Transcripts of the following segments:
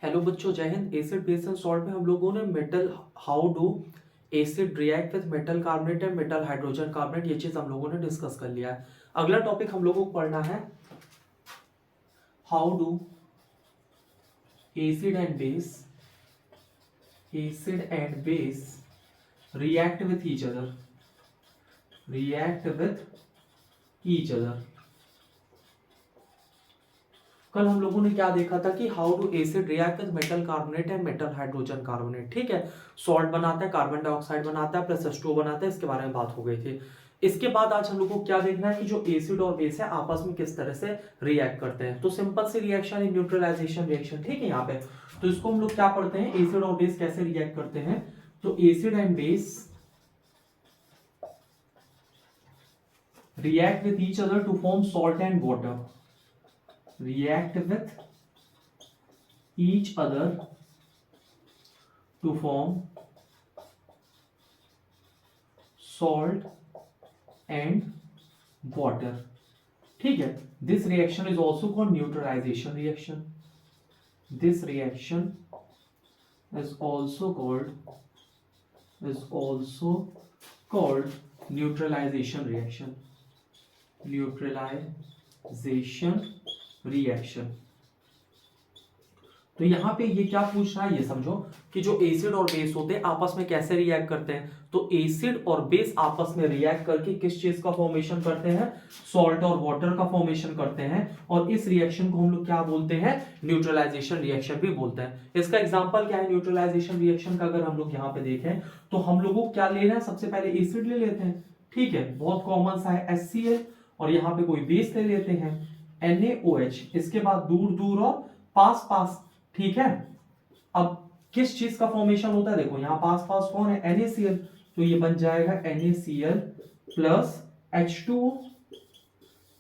Hello बच्चों, जय Hind. Acid base and salt में हम लोगों ने metal how do acid react with metal carbonate and metal hydrogen carbonate, ये चीज हम लोगों ने डिस्कस कर लिया है। अगला टॉपिक हम लोगों को पढ़ना है how do acid and base react with each other. कल हम लोगों ने क्या देखा था कि how do acid react with metal carbonate and metal hydrogen carbonate. ठीक है, सॉल्ट बनाता है, कार्बन डाइऑक्साइड बनाता है, प्लस H2O बनाता है, इसके बारे में बात हो गई थी। इसके बाद आज हम लोग को क्या देखना है कि जो एसिड और बेस है आपस में किस तरह से रिएक्ट करते हैं। तो सिंपल सी रिएक्शन है, न्यूट्रलाइजेशन रिएक्शन। ठीक है, यहाँ पे तो इसको हम लोग क्या पढ़ते हैं, एसिड और बेस कैसे रिएक्ट करते हैं। तो acid and base react with each other to form salt and water. React with each other to form salt and water. ठीक है, this reaction is also called neutralization reaction. This reaction is also called neutralization reaction. Neutralization reaction. तो यहां पे ये क्या पूछ रहा है, ये समझो कि जो एसिड और बेस होते हैं आपस में कैसे रिएक्ट करते हैं। तो एसिड और बेस आपस में रिएक्ट करके किस चीज का फॉर्मेशन करते हैं, सॉल्ट और वाटर का फॉर्मेशन करते हैं। और इस रिएक्शन को हम लोग क्या बोलते हैं, न्यूट्रलाइजेशन रिएक्शन भी बोलते हैं। इसका एग्जांपल क्या है न्यूट्रलाइजेशन रिएक्शन का, अगर हम लोग यहाँ पे देखें तो हम लोगों को क्या लेना है, सबसे पहले एसिड ले लेते हैं। ठीक है, बहुत कॉमन सा है HCl, और यहाँ पे कोई बेस ले लेते हैं NaOH, इसके बाद दूर दूर और पास पास। ठीक है, अब किस चीज का फॉर्मेशन होता है, देखो यहाँ पास पास कौन है, NaCl, तो ये बन जाएगा NaCl प्लस H2O।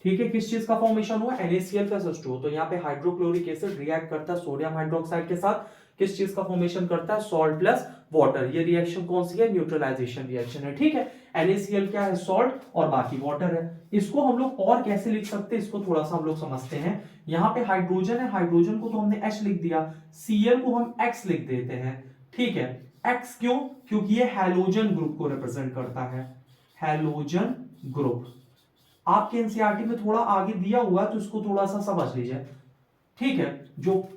ठीक है, किस चीज का फॉर्मेशन हुआ, NaCl प्लस H2O। तो यहाँ पे हाइड्रोक्लोरिक एसिड रिएक्ट करता है सोडियम हाइड्रोक्साइड के साथ, किस चीज का फॉर्मेशन करता है, सॉल्ट प्लस वाटर। ये रिएक्शन कौन सी है, न्यूट्रलाइजेशन रिएक्शन है। ठीक है, NaCl क्या है, सॉल्ट, और बाकी वाटर है। इसको हम लोग और कैसे लिख सकते हैं, इसको थोड़ा सा हम लोग समझते हैं। यहाँ पे हाइड्रोजन है, हाइड्रोजन को तो हमने H लिख दिया, Cl को हम X लिख देते हैं। ठीक है, X क्यों, क्योंकि ये हैलोजन ग्रुप को रिप्रेजेंट करता है, हैलोजन ग्रुप। आपके एनसीईआरटी में थोड़ा आगे दिया हुआ है तो इसको थोड़ा सा समझ लीजिए। ठीक है, जो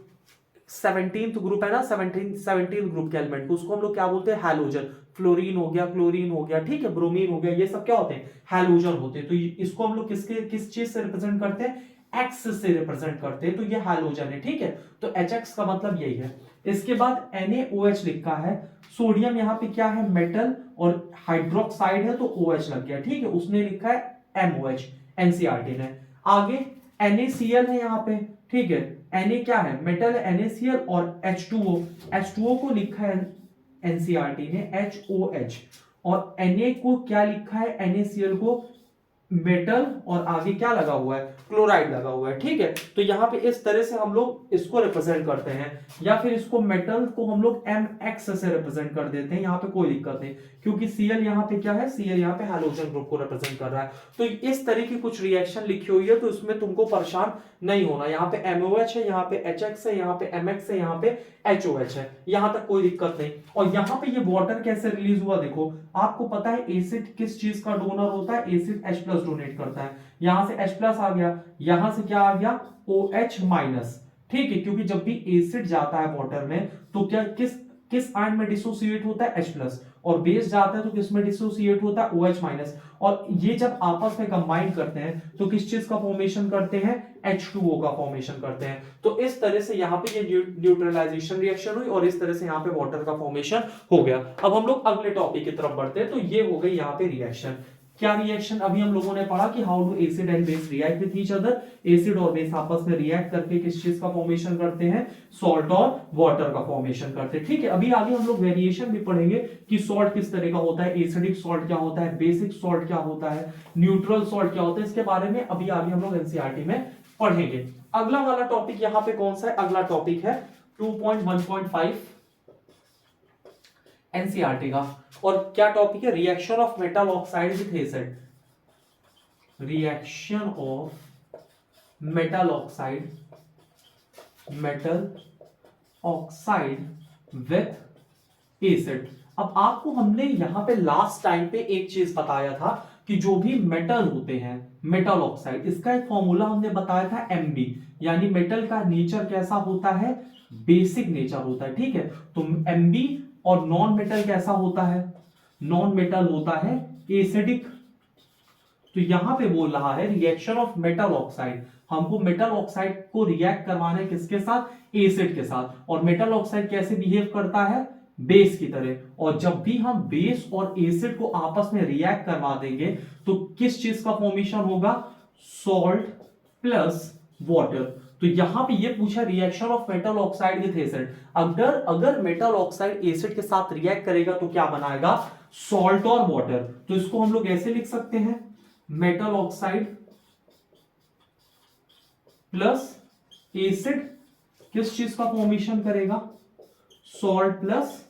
17th ग्रुप है ना, 17th ग्रुप के एलिमेंट को, उसको हम लोग क्या बोलते हैं, हैलोजन। फ्लोरीन हो गया, क्लोरीन हो गया, ठीक है, ब्रोमीन हो गया, ये सब क्या होते हैं, हैलोजन होते हैं। तो इसको हम लोग किस चीज से रिप्रेजेंट करते हैं, एक्स से रिप्रेजेंट करते हैं, तो ये हैलोजन है। ठीक है, तो HX का मतलब यही है। इसके बाद NaOH लिखा है, सोडियम यहाँ पे क्या है, मेटल, और हाइड्रोक्साइड है तो OH लग गया। ठीक है, उसने लिखा है MOH, एनसीईआरटी ने। आगे NaCl है यहाँ पे। ठीक है, Na क्या है, मेटल है, NaCl, और H2O को लिखा है एनसीईआरटी ने HOH, और Na को क्या लिखा है, NaCl को मेटल, और आगे क्या लगा हुआ है, क्लोराइड लगा हुआ है। ठीक है, तो यहां पे इस तरह से हम लोग इसको रिप्रेजेंट करते हैं, या फिर इसको मेटल को हम लोग MX से रिप्रेजेंट कर देते हैं। यहां पे कोई दिक्कत नहीं, क्योंकि Cl यहां पे क्या है, Cl यहां पे हैलोजन ग्रुप को रिप्रेजेंट कर रहा है। तो इस तरह की कुछ रिएक्शन लिखी हुई है, तो इसमें तुमको परेशान नहीं होना। यहाँ पे MOH है, यहाँ पे HX है, यहाँ पे MX है, यहाँ पे HOH है, यहां तक कोई दिक्कत नहीं। और यहाँ पे ये वाटर कैसे रिलीज हुआ, देखो आपको पता है एसिड किस चीज का डोनर होता है, एसिड H+ डोनेट करता है। यहां से H+ आ गया, यहां से क्या आ गया, OH-। ठीक है, क्योंकि जब भी एसिड जाता है वाटर में तो क्या किस आयन में डिसोसिएट होता है, H+, और बेस जाता है तो किस में डिसोसिएट होता है, OH-। और ये जब आपस में कंबाइन करते हैं तो किस चीज का फॉर्मेशन करते हैं, H2O का फॉर्मेशन करते हैं। तो इस तरह से यहाँ पे ये न्यूट्रलाइजेशन रिएक्शन हुई, और इस तरह से यहाँ पे वाटर का फॉर्मेशन हो गया। अब हम लोग अगले टॉपिक की तरफ बढ़ते हैं। तो ये हो गई यहाँ पे रिएक्शन। क्या रिएक्शन, अभी हम लोगों ने पढ़ा कि how do acid and base react with each other. Acid और बेस आपस में रिएक्ट करके किस चीज का फॉर्मेशन करते हैं, सॉल्ट और वाटर का फॉर्मेशन करते हैं। ठीक है, अभी आगे हम लोग वेरिएशन भी पढ़ेंगे कि सॉल्ट किस तरह का होता है, एसिडिक सॉल्ट क्या होता है, बेसिक सॉल्ट क्या होता है, न्यूट्रल सॉल्ट क्या होता है, इसके बारे में अभी आगे हम लोग एनसीईआरटी में पढ़ेंगे। अगला वाला टॉपिक यहाँ पे कौन सा है, अगला टॉपिक है 2.1.5 एनसीईआरटी का। और क्या टॉपिक है, reaction of metal oxide with acid. Reaction of metal oxide oxide with acid. अब आपको हमने यहां पे लास्ट टाइम पे एक चीज बताया था कि जो भी मेटल होते हैं, मेटल ऑक्साइड, इसका एक फॉर्मूला हमने बताया था Mb, यानी मेटल का नेचर कैसा होता है, बेसिक नेचर होता है, ठीक है। तो Mb और नॉन मेटल कैसा होता है, नॉन मेटल होता है एसिडिक। तो यहां पे बोल रहा है रिएक्शन ऑफ मेटल ऑक्साइड, हमको मेटल ऑक्साइड को रिएक्ट करवाना है किसके साथ, एसिड के साथ। और मेटल ऑक्साइड कैसे बिहेव करता है, बेस की तरह। और जब भी हम बेस और एसिड को आपस में रिएक्ट करवा देंगे तो किस चीज का फॉर्मेशन होगा, सॉल्ट प्लस वाटर। तो यहां पे ये पूछा reaction of metal oxide with acid, अगर मेटल ऑक्साइड एसिड के साथ रिएक्ट करेगा तो क्या बनाएगा, सॉल्ट और वाटर। तो इसको हम लोग ऐसे लिख सकते हैं, मेटल ऑक्साइड प्लस एसिड किस चीज का फॉर्मेशन करेगा, सॉल्ट प्लस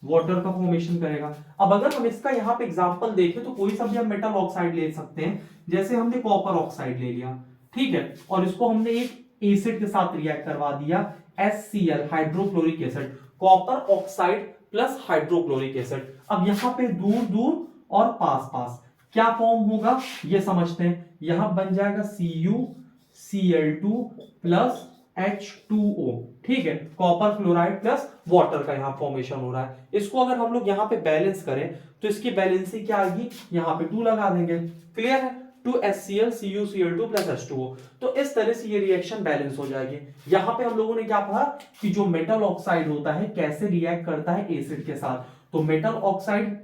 वाटर का फॉर्मेशन करेगा। अब अगर हम इसका यहां पे एग्जांपल देखें तो कोई सा भी हम मेटल ऑक्साइड ले सकते हैं, जैसे हमने कॉपर ऑक्साइड ले लिया, ठीक है, और इसको हमने एक एसिड के साथ रिएक्ट करवा दिया, HCl hydrochloric acid, copper oxide plus hydrochloric acid. अब यहां पे दूर दूर और पास पास क्या फॉर्म होगा ये समझते हैं, यहां बन जाएगा CuCl2 प्लस H2O, ठीक है, कॉपर क्लोराइड प्लस वाटर का यहां फॉर्मेशन हो रहा है। इसको अगर हम लोग यहां पे बैलेंस करें तो इसकी बैलेंसिंग क्या आएगी, यहां पे 2 लगा देंगे, क्लियर है, 2HCl CuCl2 प्लस H2O। तो इस तरह से ये रिएक्शन बैलेंस हो जाएगी। यहां पे हम लोगों ने क्या पढ़ा कि जो मेटल ऑक्साइड होता है कैसे रिएक्ट करता है एसिड के साथ। तो मेटल ऑक्साइड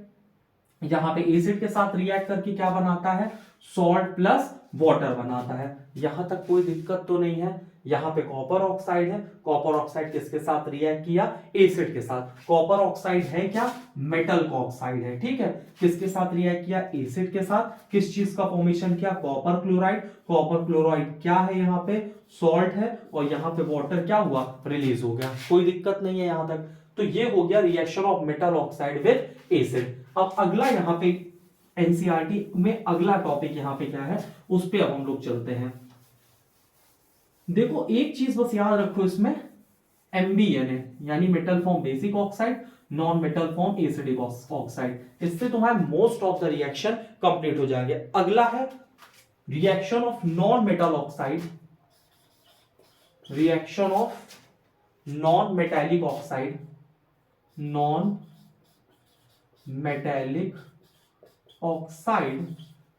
यहां पे एसिड के साथ रिएक्ट करके क्या बनाता है, सॉल्ट प्लस वाटर बनाता है। यहां तक कोई दिक्कत तो नहीं है। यहां पे कॉपर ऑक्साइड है, कॉपर ऑक्साइड किसके साथ रिएक्ट किया, एसिड के साथ। कॉपर ऑक्साइड है क्या, मेटल का ऑक्साइड है, ठीक है, किसके साथ रिएक्ट किया, एसिड के साथ। किस चीज का फॉर्मेशन किया, कॉपर क्लोराइड। कॉपर क्लोराइड क्या है, यहाँ पे सॉल्ट है, और यहाँ पे वाटर क्या हुआ, रिलीज हो गया, कोई दिक्कत नहीं है यहां तक। तो ये हो गया reaction of metal oxide with acid. अब अगला यहाँ पे एनसीईआरटी में अगला टॉपिक यहाँ पे क्या है, उस पे अब हम लोग चलते हैं। देखो एक चीज बस याद रखो इसमें, MbNa यानी metal form basic oxide, non metal form acidic oxide. इससे तुम्हारा most of the reaction complete हो जाएंगे। अगला है reaction of non metal oxide, reaction of non metallic oxide, non metallic oxide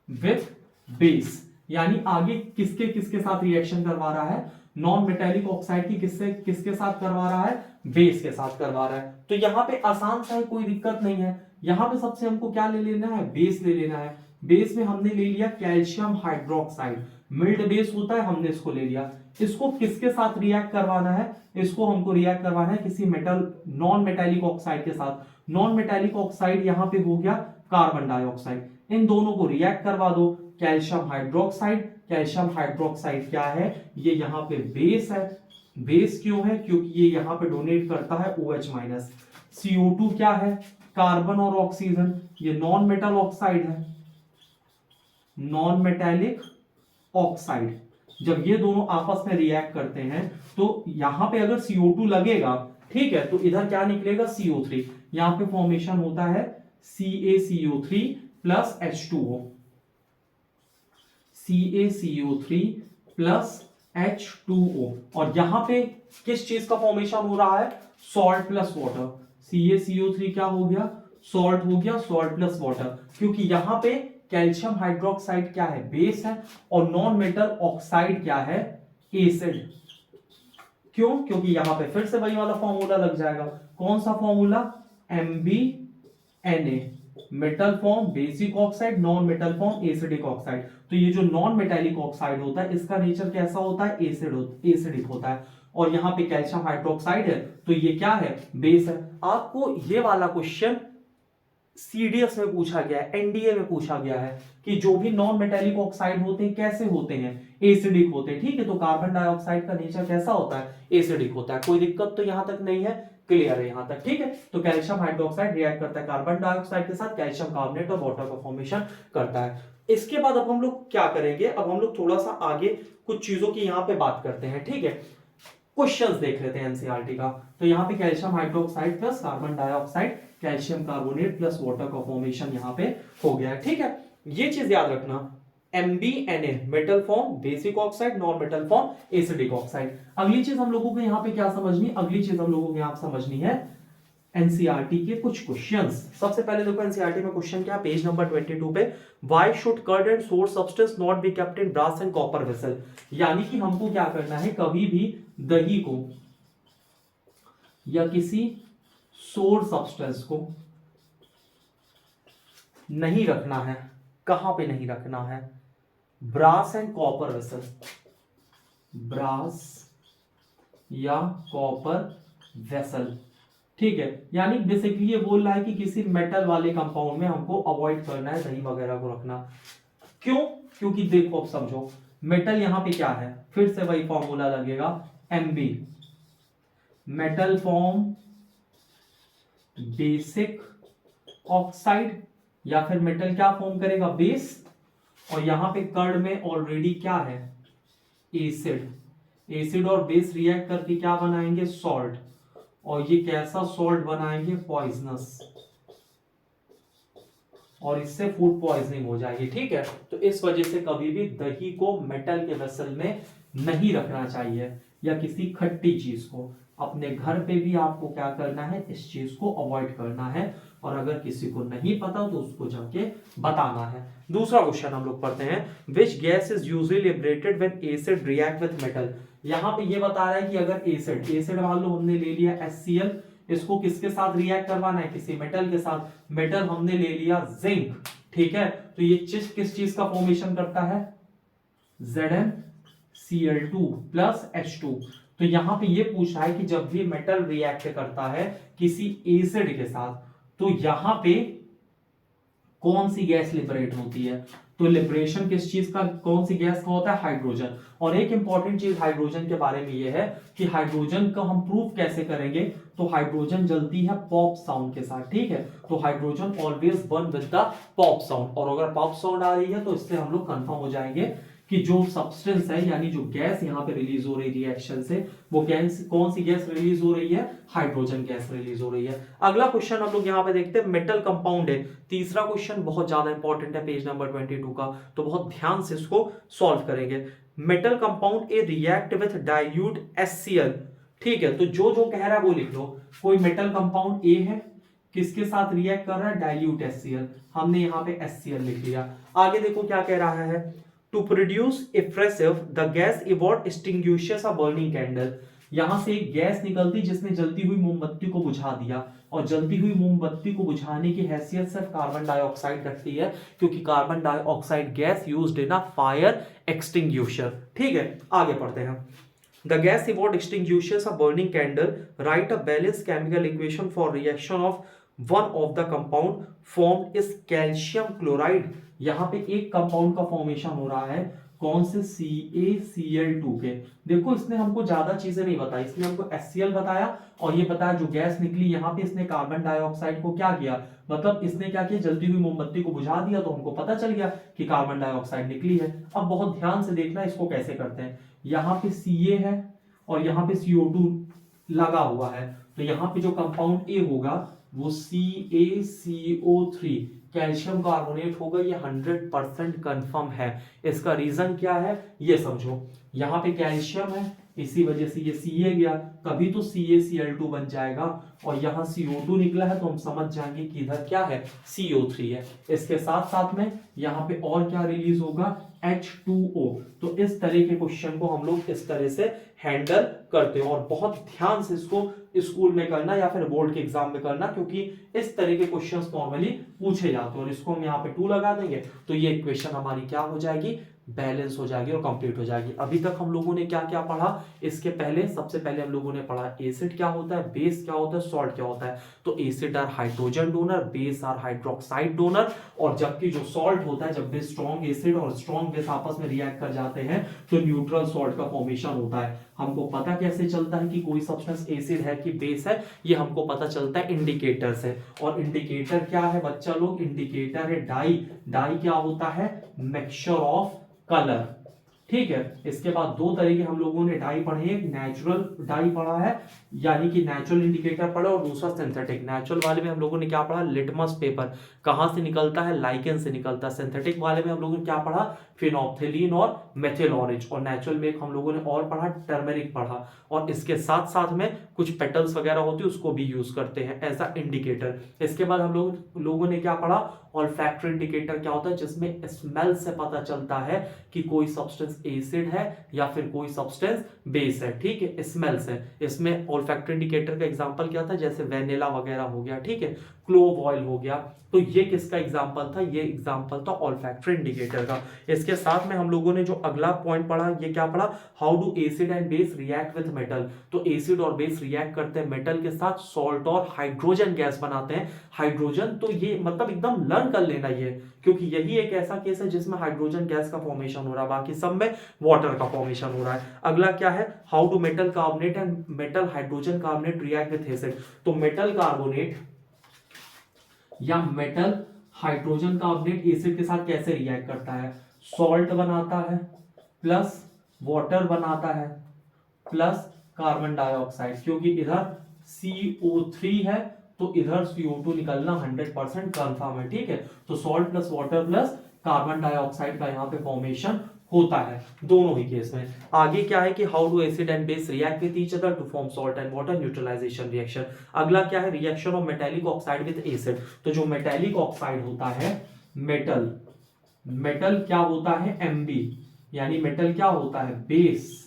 with base. यानी आगे किसके किसके साथ रिएक्शन करवा रहा है, नॉन मेटेलिक ऑक्साइड की किससे किसके साथ करवा रहा है, बेस के साथ करवा रहा है। तो यहां पे आसान सा है, कोई दिक्कत नहीं है। यहां पे सबसे हमको क्या ले लेना है, बेस ले लेना है। बेस में हमने ले लिया कैल्शियम हाइड्रोक्साइड, मिल्ड बेस होता है, हमने इसको ले लिया। इसको किसके साथ रिएक्ट करवाना है, इसको हमको रिएक्ट करवाना है किसी मेटल नॉन मेटेलिक ऑक्साइड के साथ। नॉन मेटेलिक ऑक्साइड यहां पे हो गया कार्बन डाइऑक्साइड, इन दोनों को रिएक्ट करवा दो, कैल्शियम हाइड्रोक्साइड। कैल्शियम हाइड्रोक्साइड क्या है, ये यहाँ पे बेस है। बेस क्यों है, क्योंकि ये यहाँ पे डोनेट करता है OH माइनस। CO2 क्या है, कार्बन और ऑक्सीजन, ये नॉन मेटल ऑक्साइड है, नॉन मेटेलिक ऑक्साइड। जब ये दोनों आपस में रिएक्ट करते हैं तो यहां पे अगर CO2 लगेगा, ठीक है, तो इधर क्या निकलेगा, CO3। यहां पे फॉर्मेशन होता है CaCO3 plus H2O, CaCO3 plus H2O। और यहां पे किस चीज का फॉर्मेशन हो रहा है, सॉल्ट प्लस वाटर। CaCO3 क्या हो गया, सॉल्ट हो गया, सॉल्ट प्लस वाटर। क्योंकि यहां पे कैल्शियम हाइड्रोक्साइड क्या है, बेस है, और नॉन मेटल ऑक्साइड क्या है, एसिड। क्यों, क्योंकि यहां पे फिर से वही वाला फॉर्मूला लग जाएगा। कौन सा formula, MbNa, metal form basic oxide, non metal form acidic oxide. तो ये जो नॉन मेटेलिक ऑक्साइड होता है इसका नेचर कैसा होता है, एसिडिक होता है। और यहाँ पे कैल्शियम हाइड्रोक्साइड है तो ये क्या है, बेस है। आपको ये वाला क्वेश्चन CDS में पूछा गया है, NDA में पूछा गया है कि जो भी नॉन मेटेलिक ऑक्साइड होते हैं कैसे होते हैं, एसिडिक होते हैं, ठीक है। तो कार्बन डाइऑक्साइड का नेचर कैसा होता है, एसिडिक होता है। कोई दिक्कत तो यहां तक नहीं है, क्लियर है यहां तक, ठीक है। तो कैल्शियम हाइड्रोक्साइड रिएक्ट करता है कार्बन डाइऑक्साइड के साथ, कैल्शियम कार्बोनेट और वाटर का फॉर्मेशन करता है। इसके बाद अब हम लोग क्या करेंगे, अब हम लोग थोड़ा सा आगे कुछ चीजों की यहां पे बात करते हैं, ठीक है। क्वेश्चंस देख लेते हैं एनसीईआरटी का। तो यहाँ पे calcium hydroxide plus carbon dioxide, calcium carbonate plus water का फॉर्मेशन यहाँ पे हो गया है। ठीक है, ये चीज याद रखना, MbNa metal form, basic oxide, non metal form, acidic oxide. अगली चीज हम लोगों को यहाँ पे क्या समझनी, अगली चीज हम लोगों को यहाँ समझनी है एनसीईआरटी के कुछ क्वेश्चंस। सबसे पहले देखो एनसीईआरटी में क्वेश्चन क्या, पेज नंबर 22 पे, why should curd and sour substance not be kept in brass and copper vessel. यानी कि हमको क्या करना है, कभी भी दही को या किसी सोर्स सब्सटेंस को नहीं रखना है, कहां पे नहीं रखना है, brass and copper vessel, brass या कॉपर वेसल। ठीक है, यानी बेसिकली ये बोल रहा है कि किसी मेटल वाले कंपाउंड में हमको अवॉइड करना है दही वगैरह को रखना। क्यों, क्योंकि देखो अब समझो, मेटल यहां पे क्या है, फिर से वही फॉर्मूला लगेगा, Mb metal form basic oxide, या फिर मेटल क्या फॉर्म करेगा, बेस, और यहां पे कर्ड में ऑलरेडी क्या है, एसिड। एसिड और बेस रिएक्ट करके क्या बनाएंगे, सॉल्ट, और ये कैसा सॉल्ट बनाएंगे, पॉइजनस, और इससे फूड पॉइजनिंग हो जाएगी। ठीक है, तो इस वजह से कभी भी दही को मेटल के वेसल में नहीं रखना चाहिए, या किसी खट्टी चीज को। अपने घर पे भी आपको क्या करना है, इस चीज को अवॉइड करना है, और अगर किसी को नहीं पता तो उसको जाके बताना है। दूसरा क्वेश्चन हम लोग पढ़ते हैं, which gas is usually liberated when acid react with metal. यहाँ पे ये बता रहा है कि अगर एसिड मान लो हमने ले लिया HCl, इसको किसके साथ रिएक्ट करवाना है, किसी मेटल के साथ। मेटल हमने ले लिया जिंक। ठीक है, तो ये चीज किस चीज का फॉर्मेशन करता है, ZnCl2 प्लस H2। तो यहां पे ये पूछा है कि जब भी मेटल रिएक्ट करता है किसी एसिड के साथ, तो यहां पे कौन सी गैस लिबरेट होती है, तो लिबरेशन किस चीज का, कौन सी गैस का होता है, हाइड्रोजन। और एक इंपॉर्टेंट चीज हाइड्रोजन के बारे में यह है कि हाइड्रोजन का हम प्रूफ कैसे करेंगे, तो हाइड्रोजन जलती है पॉप साउंड के साथ। ठीक है, तो hydrogen always burn with the pop sound, और अगर पॉप साउंड आ रही है तो इससे हम लोग कंफर्म हो जाएंगे कि जो सब्सटेंस है, यानी जो गैस यहाँ पे रिलीज हो रही रिएक्शन से, वो गैस कौन सी गैस रिलीज हो रही है, हाइड्रोजन गैस रिलीज हो रही है। अगला क्वेश्चन हम लोग यहाँ पे देखते हैं, मेटल कंपाउंड है। तीसरा क्वेश्चन बहुत ज्यादा इंपॉर्टेंट है, पेज नंबर 22 का, तो बहुत ध्यान से इसको सॉल्व करेंगे। Metal compound A react with dilute HCl। ठीक है, तो जो जो कह रहा है वो लिख लो। कोई मेटल कंपाउंड ए है, किसके साथ रिएक्ट कर रहा है, डाइल्यूट HCl, हमने यहाँ पे HCl लिख लिया। आगे देखो क्या कह रहा है, to produce abrasive the gas evolved extinguishes a burning candle. यहां से एक गैस निकलती जिसने जलती हुई मोमबत्ती को बुझा दिया, और जलती हुई मोमबत्ती को बुझाने की हैसियत सिर्फ कार्बन डाइऑक्साइड रखती है, क्योंकि carbon dioxide gas used in a fire extinguisher. ठीक है, आगे पढ़ते हैं। The gas evolved extinguishes a burning candle. Write a balanced chemical equation for reaction of one of the compound formed is calcium chloride. यहाँ पे एक compound का formation हो रहा है, कौन से, CaCl2 के। देखो इसने हमको ज्यादा चीजें नहीं बताई, इसने हमको HCl बताया, और ये बताया जो गैस निकली यहाँ पे, इसने कार्बन डाइऑक्साइड को क्या किया, मतलब इसने क्या किया, जलती हुई मोमबत्ती को बुझा दिया, तो हमको पता चल गया कि कार्बन डाइऑक्साइड निकली है। अब बहुत ध्यान से देखना इसको कैसे करते हैं। यहाँ पे Ca है और यहाँ पे CO2 लगा हुआ है, तो यहाँ पे जो कंपाउंड ए होगा वो CaCO3 कैल्शियम कार्बोनेट होगा। ये 100% कंफर्म है। इसका रीजन क्या है ये समझो, यहाँ पे कैल्शियम है, इसी वजह से ये Ca गया, कभी तो CaCl2 बन जाएगा, और यहाँ CO2 निकला है, तो हम समझ जाएंगे कि इधर क्या है, CO3 है। इसके साथ साथ में यहाँ पे और क्या रिलीज होगा, H2O। तो इस तरह के क्वेश्चन को हम लोग इस तरह से हैंडल करते हैं, और बहुत ध्यान से इसको स्कूल में करना या फिर बोर्ड के एग्जाम में करना, क्योंकि इस तरह के क्वेश्चंस नॉर्मली पूछे जाते हैं। और इसको हम यहाँ पे 2 लगा देंगे तो ये इक्वेशन हमारी क्या हो जाएगी, बैलेंस हो जाएगी और कंप्लीट हो जाएगी। अभी तक हम लोगों ने क्या क्या पढ़ा, इसके पहले सबसे पहले हम लोगों ने पढ़ा एसिड क्या होता है, बेस क्या होता है, सॉल्ट क्या होता है। तो acid are hydrogen donor, base are hydroxide donor, और जबकि जो सॉल्ट होता है, जब भी स्ट्रॉन्ग एसिड और स्ट्रॉन्ग बेस आपस में रिएक्ट कर जाते हैं तो न्यूट्रल सॉल्ट का फॉर्मेशन होता है। हमको पता कैसे चलता है कि कोई सब्सटेंस एसिड है कि बेस है, ये हमको पता चलता है इंडिकेटर से। और इंडिकेटर क्या है बच्चा लोग, इंडिकेटर है डाई। डाई क्या होता है, मिक्सचर ऑफ कलर। ठीक है। इसके बाद दो तरीके हम लोगों ने डाई पढ़े, एक नेचुरल डाई पढ़ा है यानी कि नेचुरल इंडिकेटर पढ़ा, और दूसरा सिंथेटिक। नेचुरल वाले में हम लोगों ने क्या पढ़ा, लिटमस पेपर कहां से निकलता है, लाइकेन से निकलता है। सिंथेटिक वाले में हम लोगों ने क्या पढ़ा, फिनोप्थिलीन और मेथिल ऑरेंज। और नेचुरल में हम लोगों ने और पढ़ा, टर्मेरिक पढ़ा, और इसके साथ साथ में कुछ पेटल्स वगैरह होती है उसको भी यूज करते हैं एज अ इंडिकेटर। इसके बाद हम लोगों ने क्या पढ़ा, ऑल्फैक्टरी इंडिकेटर क्या होता है, जिसमें स्मेल से पता चलता है कि कोई सब्सटेंस एसिड है या फिर कोई सब्सटेंस बेस है। ठीक है, स्मेल से। इसमें ऑल्फैक्टरी इंडिकेटर का एग्जांपल क्या था, जैसे वेनिला वगैरह हो गया, ठीक है, क्लोव ऑयल हो गया। तो ये किसका एग्जांपल था, ये एग्जांपल था ऑल्फैक्टरी इंडिकेटर का। इसके साथ में हम लोगों ने जो अगला पॉइंट पढ़ा, ये क्या पढ़ा, how do acid and base react with metal. तो एसिड और बेस रिएक्ट करते हैं मेटल के साथ, सॉल्ट और हाइड्रोजन गैस बनाते हैं। हाइड्रोजन तो ये मतलब एकदम लर्न कर लेना ये, क्योंकि यही एक ऐसा केस है जिसमें हाइड्रोजन गैस का फॉर्मेशन हो रहा है, बाकी सब में वाटर का फॉर्मेशन हो रहा है। अगला क्या है, how do metal carbonate and metal hydrogen carbonate react with acid. तो मेटल कार्बोनेट या मेटल हाइड्रोजन कार्बोनेट एसिड के साथ कैसे रिएक्ट करता है, सॉल्ट बनाता है प्लस वाटर बनाता है प्लस कार्बन डाइऑक्साइड, क्योंकि इधर CO3 है तो इधर CO2 निकलना 100% कंफर्म है। ठीक है, तो salt plus water plus carbon dioxide का यहाँ पे फॉर्मेशन होता है दोनों ही केस में। आगे क्या है कि how do acid and base react with each other to form salt and water, neutralization reaction. अगला क्या है, reaction of metallic oxide with acid. तो जो मेटेलिक ऑक्साइड होता है, मेटल क्या होता है, Mb, यानी मेटल क्या होता है, बेस,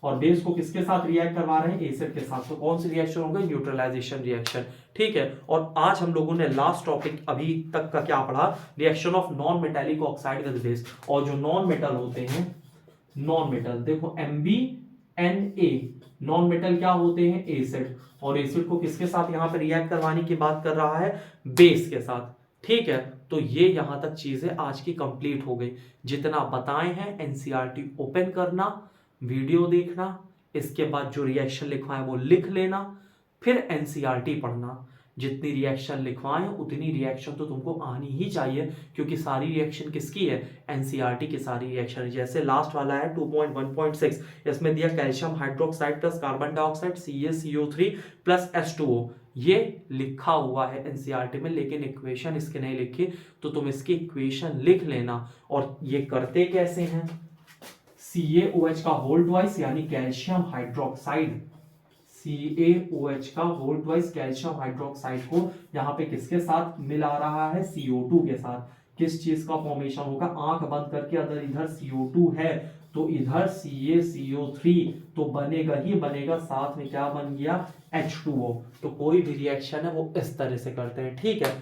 और बेस को किसके साथ रिएक्ट करवा रहे हैं, एसिड के साथ। तो कौन सी रिएक्शन होगा, न्यूट्रलाइजेशन रिएक्शन। ठीक है, और आज हम लोगों ने लास्ट टॉपिक अभी तक का क्या पढ़ा, reaction of non metallic oxide with base. और जो नॉन मेटल होते हैं, नॉन मेटल देखो MbNa, नॉन मेटल क्या होते हैं, एसिड, और एसिड को किसके साथ यहां पर रिएक्ट करवाने की बात कर रहा है, बेस के साथ। ठीक है, तो ये यहां तक चीजें आज की कंप्लीट हो गई। जितना बताए हैं एनसीईआरटी ओपन करना, वीडियो देखना, इसके बाद जो रिएक्शन लिखवाए वो लिख लेना, फिर एनसीईआरटी पढ़ना। जितनी रिएक्शन लिखवाएं उतनी रिएक्शन तो तुमको आनी ही चाहिए, क्योंकि सारी रिएक्शन किसकी है, एनसीईआरटी की सारी रिएक्शन। जैसे लास्ट वाला है 2.1.6, इसमें दिया calcium hydroxide plus carbon dioxide CaCO3 plus H2O। ये लिखा हुआ है एनसीईआरटी में, लेकिन इक्वेशन इसके नहीं लिखी, तो तुम इसकी इक्वेशन लिख लेना। और ये करते कैसे हैं, CaOH का होल ट्वाइस यानी कैल्शियम हाइड्रोक्साइड, CaOH का होल ट्वाइस कैल्शियम हाइड्रोक्साइड को यहाँ पे किसके साथ मिला रहा है, CO2 के साथ। किस चीज का फॉर्मेशन होगा, आंख बंद करके, अगर इधर CO2 है तो इधर CaCO3 तो बनेगा ही बनेगा, साथ में क्या बन गया, H2O। तो कोई भी रिएक्शन है वो इस तरह से करते हैं। ठीक है,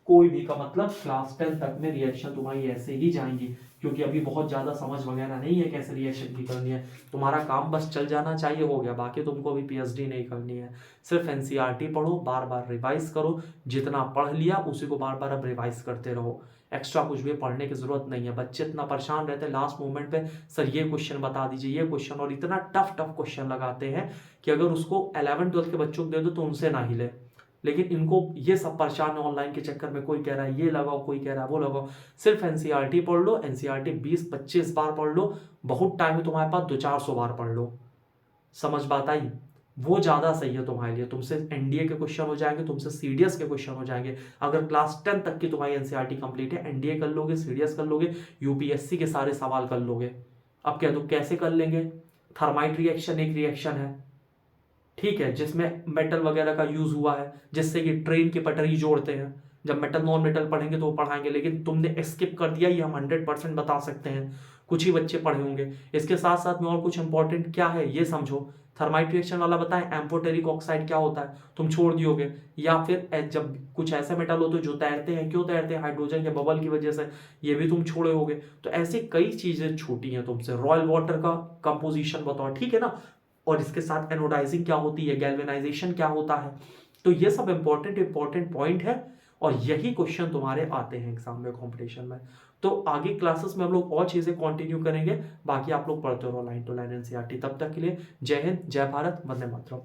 कोई भी का मतलब क्लास 10 तक में रिएक्शन तुम्हारी ऐसे ही जाएंगी, क्योंकि अभी बहुत ज्यादा समझ वगैरह नहीं है कैसे रिएक्शन की करनी है। तुम्हारा काम बस चल जाना चाहिए, हो गया। बाकी तुमको भी PhD नहीं करनी है, सिर्फ एनसीईआरटी पढ़ो, बार बार रिवाइज करो। जितना पढ़ लिया उसी को बार बार अब रिवाइज करते रहो, एक्स्ट्रा कुछ भी पढ़ने की जरूरत नहीं है। बच्चे इतना परेशान रहते हैं लास्ट मोमेंट पे, सर ये क्वेश्चन बता दीजिए, ये क्वेश्चन, और इतना टफ टफ क्वेश्चन लगाते हैं कि अगर उसको 11 12 के बच्चों को दे दो तो उनसे ना हिले। लेकिन इनको ये सब परेशान है ऑनलाइन के चक्कर में, कोई कह रहा है ये लगाओ, कोई कह रहा है वो लगाओ। सिर्फ एनसीईआरटी पढ़ लो, एनसीईआरटी 20-25 बार पढ़ लो, बहुत टाइम है तुम्हारे पास, 200-400 बार पढ़ लो। समझ बात आई, वो ज्यादा सही है तुम्हारे लिए। तुमसे एनडीए के क्वेश्चन हो जाएंगे, तुमसे सीडीएस के क्वेश्चन हो जाएंगे। अगर क्लास 10 तक की तुम्हारी एनसीईआरटी कंप्लीट है, एनडीए कर लोगे, सीडीएस कर लोगे, यूपीएससी के सारे सवाल कर लोगे। अब क्या तुम कैसे कर लेंगे, थर्माइट रिएक्शन एक रिएक्शन है, ठीक है, जिसमें मेटल वगैरह का यूज हुआ है, जिससे कि ट्रेन की पटरी जोड़ते हैं। जब मेटल नॉन मेटल पढ़ेंगे तो वो पढ़ाएंगे, लेकिन तुमने स्किप कर दिया, ये हम 100% बता सकते हैं, कुछ ही बच्चे पढ़े होंगे। इसके साथ साथ में और कुछ इंपॉर्टेंट क्या है ये समझो। थर्माइट रिएक्शन वाला बताएं, एम्फोटेरिक ऑक्साइड क्या होता है, तुम छोड़ दियोगे। या फिर जब कुछ ऐसे मेटल होते हैं जो तैरते हैं, क्यों तैरते हैं, हाइड्रोजन के बबल की वजह से, ये भी तुम छोड़े होगे। तो ऐसी कई चीजें छूटी हैं तुमसे। रॉयल वाटर का कंपोजिशन बताओ, ठीक है ना, और इसके साथ एनोडाइजिंग क्या होती है, गैल्वेनाइजेशन क्या होता है। तो ये सब इंपॉर्टेंट पॉइंट है, और यही क्वेश्चन तुम्हारे आते हैं एग्जाम में, कॉम्पिटिशन में। तो आगे क्लासेस में हम लोग और चीजें कंटिन्यू करेंगे, बाकी आप लोग पढ़ते रहो लाइन टू लाइन एनसीईआरटी। तब तक के लिए जय हिंद, जय भारत, वंदे मातरम।